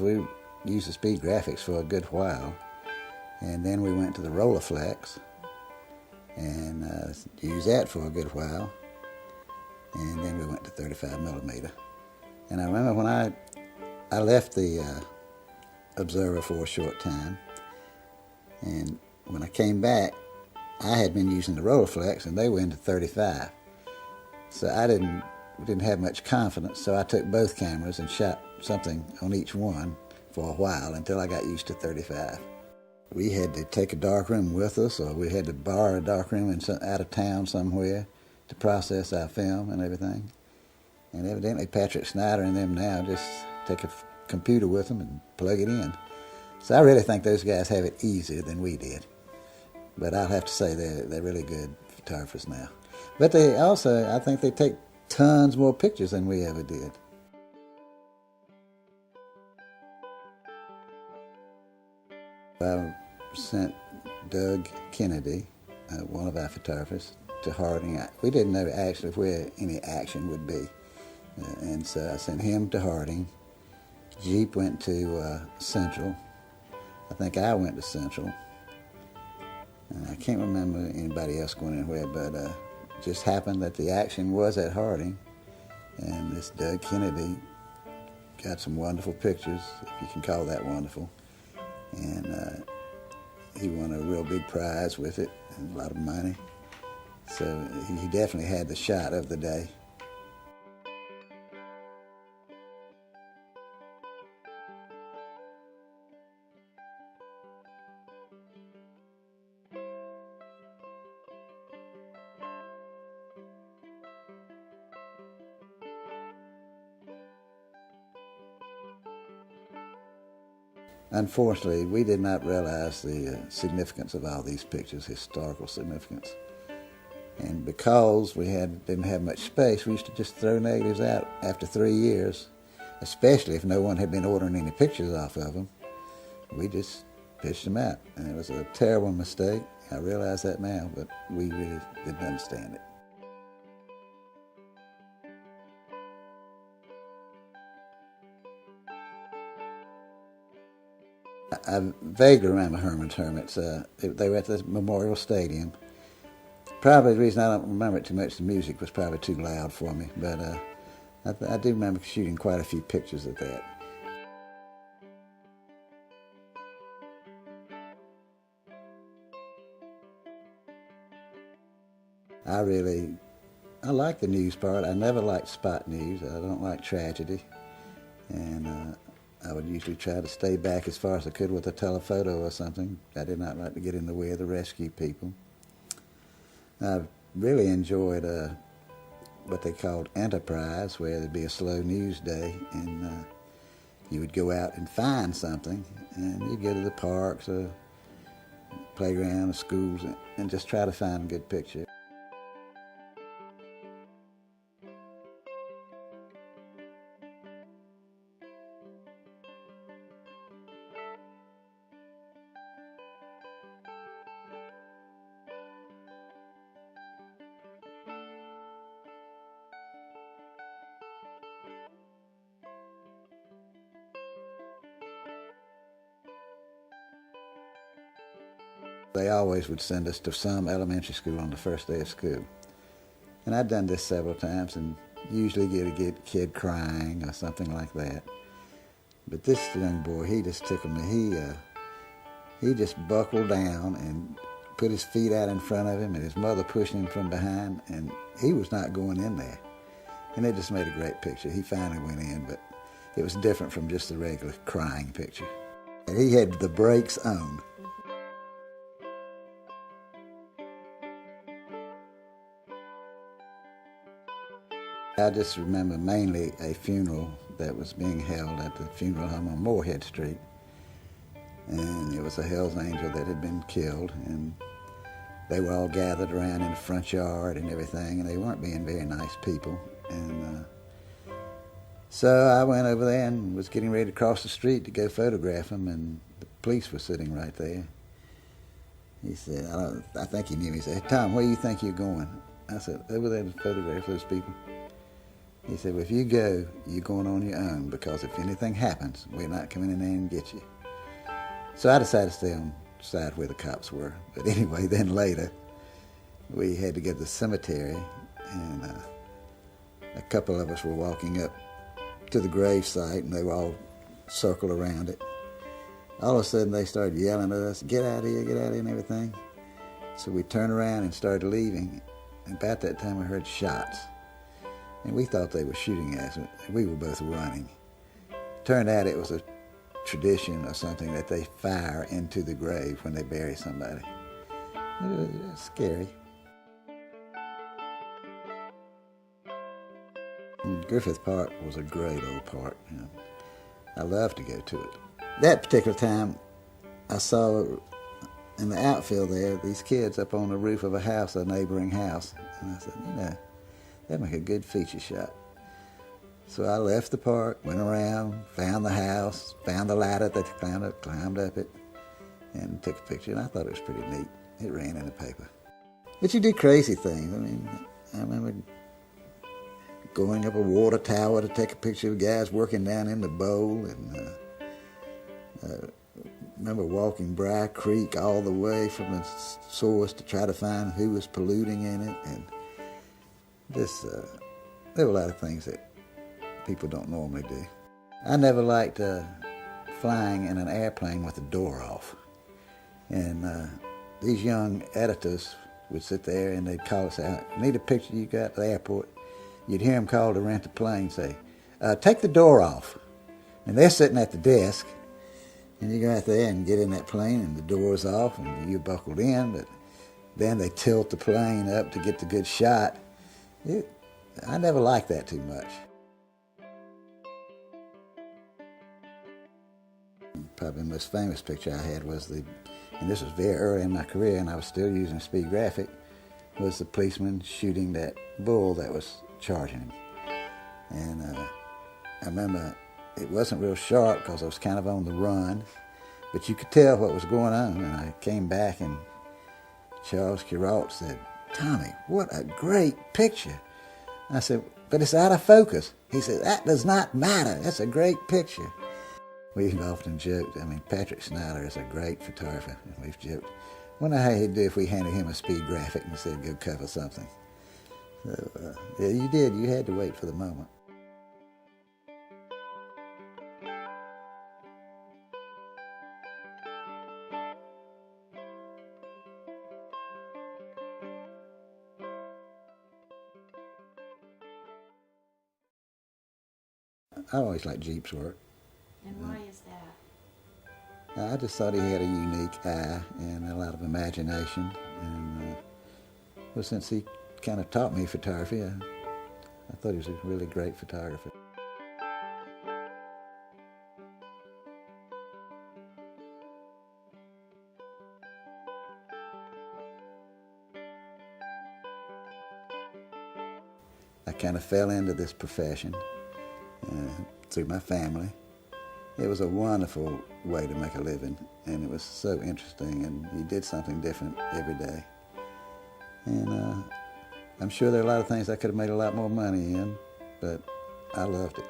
we used the Speed Graphics for a good while, and then we went to the Rolleiflex and used that for a good while, and then we went to 35 millimeter. And I remember when I left the Observer for a short time, and when I came back, I had been using the Rolleiflex, and they were into 35. So I didn't have much confidence, so I took both cameras and shot something on each one for a while until I got used to 35. We had to take a darkroom with us, or we had to borrow a darkroom out of town somewhere to process our film and everything. And evidently Patrick Snyder and them now just take a computer with them and plug it in. So I really think those guys have it easier than we did. But I'll have to say they're really good photographers now. But they also, I think they take tons more pictures than we ever did. I sent Doug Kennedy, one of our photographers, to Harding. We didn't know actually where any action would be. And so I sent him to Harding. Jeep went to Central. I think I went to Central. I can't remember anybody else going anywhere, but it just happened that the action was at Harding. And this Doug Kennedy got some wonderful pictures, if you can call that wonderful. And he won a real big prize with it, and a lot of money. So he definitely had the shot of the day. Unfortunately, we did not realize the significance of all these pictures, historical significance. And because we didn't have much space, we used to just throw negatives out after 3 years, especially if no one had been ordering any pictures off of them. We just pitched them out. And it was a terrible mistake. I realize that now, but we really didn't understand it. I vaguely remember Herman's Hermits. They were at the Memorial Stadium. Probably the reason I don't remember it too much, the music was probably too loud for me, but I do remember shooting quite a few pictures of that. I like the news part. I never liked spot news. I don't like tragedy. And I would usually try to stay back as far as I could with a telephoto or something. I did not like to get in the way of the rescue people. I really enjoyed what they called Enterprise, where there'd be a slow news day, and you would go out and find something, and you'd go to the parks or playground or schools and just try to find a good picture. They always would send us to some elementary school on the first day of school. And I'd done this several times and usually get a kid crying or something like that. But this young boy, he just tickled me. He just buckled down and put his feet out in front of him, and his mother pushing him from behind, and he was not going in there. And it just made a great picture. He finally went in, but it was different from just the regular crying picture. And he had the brakes on. I just remember mainly a funeral that was being held at the funeral home on Moorhead Street. And it was a Hells Angel that had been killed, and they were all gathered around in the front yard and everything, and they weren't being very nice people. And so I went over there and was getting ready to cross the street to go photograph them, and the police were sitting right there. He said, I think he knew me. He said, "Tom, where do you think you're going?" I said, "Over there to photograph those people." He said, well, if you go, you're going on your own, because if anything happens, we're not coming in there and get you. So I decided to stay on the side where the cops were. But anyway, then later, we had to go to the cemetery, and a couple of us were walking up to the grave site, and they were all circled around it. All of a sudden, they started yelling at us, get out of here, and everything. So we turned around and started leaving. And about that time, we heard shots. And we thought they were shooting at us. We were both running. Turned out it was a tradition or something that they fire into the grave when they bury somebody. It was scary. And Griffith Park was a great old park. You know. I loved to go to it. That particular time, I saw in the outfield there these kids up on the roof of a house, a neighboring house. And I said, you know, that'd make a good feature shot. So I left the park, went around, found the house, found the ladder that they climbed up it, and took a picture. And I thought it was pretty neat. It ran in the paper. But you do crazy things. I mean, I remember going up a water tower to take a picture of guys working down in the bowl, and remember walking Briar Creek all the way from the source to try to find who was polluting in it, and just there were a lot of things that people don't normally do. I never liked flying in an airplane with the door off, and these young editors would sit there and they'd call us out, need a picture you got at the airport. You'd hear them call to rent the plane, say, take the door off. And they're sitting at the desk, and you go out there and get in that plane, and the door's off, and you're buckled in, but then they tilt the plane up to get the good shot. I never liked that too much. Probably the most famous picture I had was and this was very early in my career, and I was still using Speed Graphic, was the policeman shooting that bull that was charging him. And I remember it wasn't real sharp because I was kind of on the run, but you could tell what was going on. And I came back, and Charles Kuralt said, Tommy, what a great picture. I said, but it's out of focus. He said, that does not matter. That's a great picture. We've often joked, I mean, Patrick Snyder is a great photographer, and we've joked, wonder how he'd do if we handed him a Speed Graphic and said, go cover something. So, yeah, you did. You had to wait for the moment. I always liked Jeep's work. And why is that? I just thought he had a unique eye and a lot of imagination. And well, since he kind of taught me photography, I thought he was a really great photographer. I kind of fell into this profession through my family. It was a wonderful way to make a living, and it was so interesting, and you did something different every day. And I'm sure there are a lot of things I could have made a lot more money in, but I loved it.